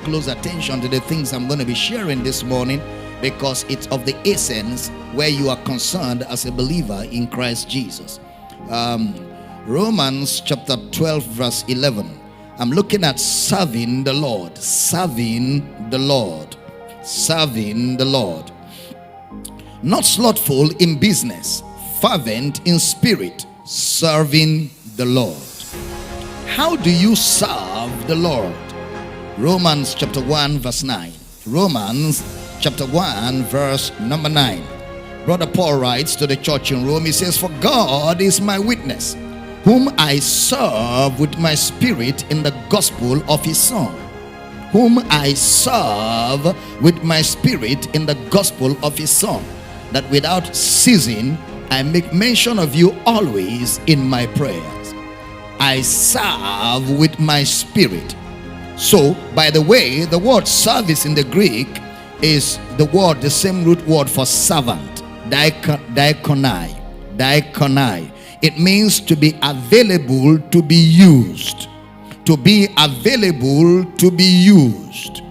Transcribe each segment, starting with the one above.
close attention to the things I'm going to be sharing this morning, because it's of the essence where you are concerned as a believer in Christ Jesus. Romans chapter 12 verse 11. I'm looking at serving the Lord. Serving the Lord. Serving the Lord. Not slothful in business, fervent in spirit, serving the Lord. How do you serve the Lord? Romans chapter 1 verse 9. Romans chapter 1 verse number 9. Brother Paul writes to the church in Rome, he says, "For God is my witness, whom I serve with my spirit in the gospel of his Son." Whom I serve with my spirit in the gospel of his Son, that without ceasing I make mention of you always in my prayers. I serve with my spirit. So, by the way, the word service in the Greek is the same root word for servant, diakonai. Diakonai. It means to be available to be used. To be available to be used.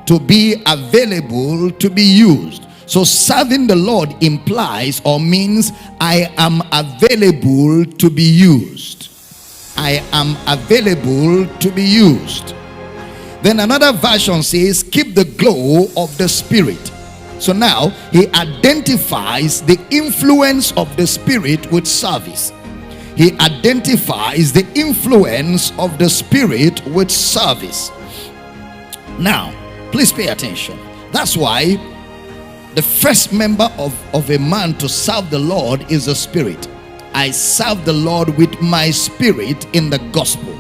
To be available to be used. So serving the Lord implies or means I am available to be used. I am available to be used. Then another version says, keep the glow of the Spirit. So now he identifies the influence of the Spirit with service. He identifies the influence of the Spirit with service. Now, please pay attention. That's why the first member of a man to serve the Lord is the Spirit. I serve the Lord with my spirit in the gospel.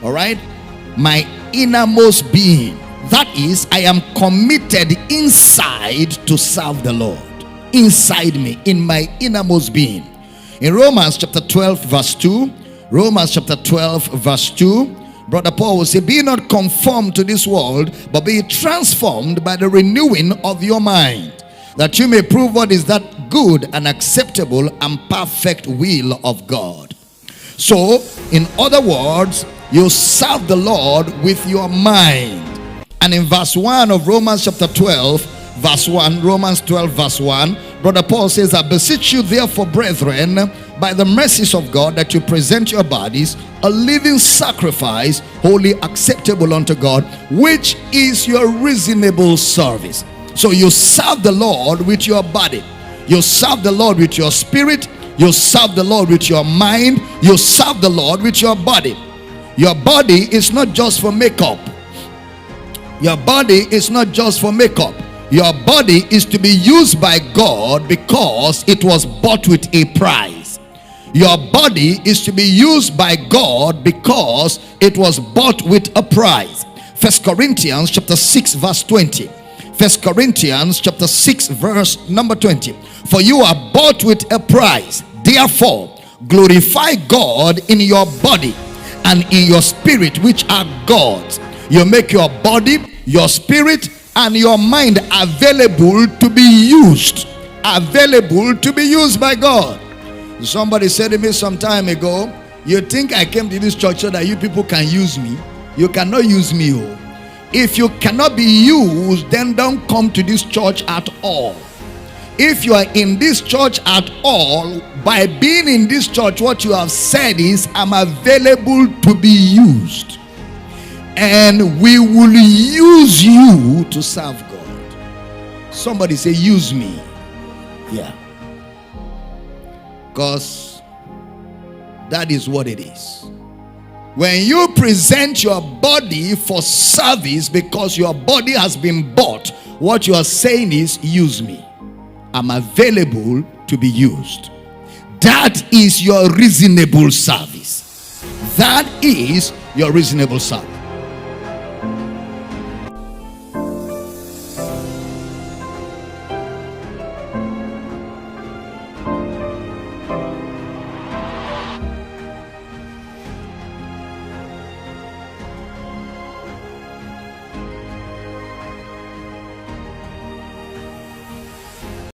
All right? My innermost being. That is, I am committed inside to serve the Lord. Inside me, in my innermost being. In Romans chapter 12 verse 2, Romans chapter 12 verse 2, Brother Paul will say, be not conformed to this world, but be transformed by the renewing of your mind, that you may prove what is that good and acceptable and perfect will of God. So, in other words, you serve the Lord with your mind. And in verse 1 of Romans chapter 12, verse 1, Romans 12 verse 1, Brother Paul says, I beseech you therefore, brethren, by the mercies of God, that you present your bodies a living sacrifice, wholly acceptable unto God, which is your reasonable service. So you serve the Lord with your body. You serve the Lord with your spirit. You serve the Lord with your mind. You serve the Lord with your body. Your body is not just for makeup. Your body is not just for makeup. Your body is to be used by God because it was bought with a price. Your body is to be used by God because it was bought with a price. 1 Corinthians chapter 6 verse 20. 1 Corinthians chapter 6 verse number 20. For you are bought with a price. Therefore, glorify God in your body and in your spirit, which are God's. You make your body, your spirit, and your mind available to be used. Available to be used by God. Somebody said to me some time ago, you think I came to this church so that you people can use me? You cannot use me. Oh. If you cannot be used, then don't come to this church at all. If you are in this church at all, by being in this church, what you have said is, I'm available to be used. And we will use you to serve God. Somebody say, use me. Yeah. Because that is what it is. When you present your body for service because your body has been bought, what you are saying is, use me. I'm available to be used. That is your reasonable service. That is your reasonable service.